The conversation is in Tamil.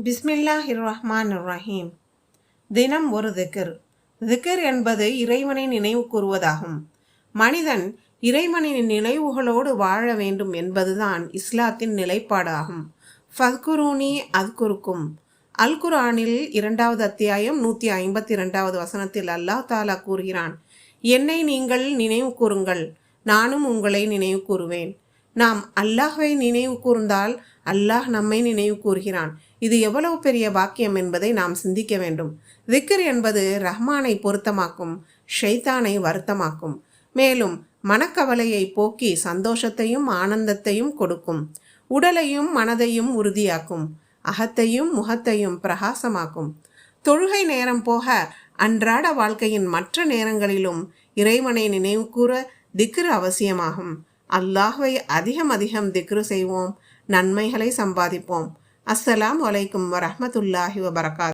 பிஸ்மில்லாஹிர் ரஹ்மான் ரஹீம். தினம் ஒரு திக்ர். திக்ர் என்பது இறைவனை நினைவு கூறுவதாகும். மனிதன் இறைவனின் நினைவுகளோடு வாழ வேண்டும் என்பதுதான் இஸ்லாத்தின் நிலைப்பாடாகும். ஃபத்குரூனி அத்குருக்கும். அல் குர்ஆனில் 2வது அத்தியாயம் 152வது வசனத்தில் அல்லாஹ் தாலா கூறுகிறான், என்னை நீங்கள் நினைவு கூறுங்கள், நானும் உங்களை நினைவு கூறுவேன். நாம் அல்லாஹ்வை நினைவு கூர்ந்தால் அல்லாஹ் நம்மை நினைவு கூறுகிறான். இது எவ்வளவு பெரிய பாக்கியம் என்பதை நாம் சிந்திக்க வேண்டும். திக்ர் என்பது ரஹ்மானை பொருத்தமாக்கும், ஷைத்தானை வருத்தமாக்கும். மேலும் மனக்கவலையை போக்கி சந்தோஷத்தையும் ஆனந்தத்தையும் கொடுக்கும். உடலையும் மனதையும் உறுதியாக்கும். அகத்தையும் முகத்தையும் பிரகாசமாக்கும். தொழுகை நேரம் போக அன்றாட வாழ்க்கையின் மற்ற நேரங்களிலும் இறைவனை நினைவு கூற திக்ர் அவசியமாகும். அல்லாஹ்வை அதிகம் திக்ரு செய்வோம், நன்மைகளை சம்பாதிப்போம். அஸ்ஸலாமு அலைக்கும் வரஹ்மத்துல்லாஹி வபரகாத்துஹு.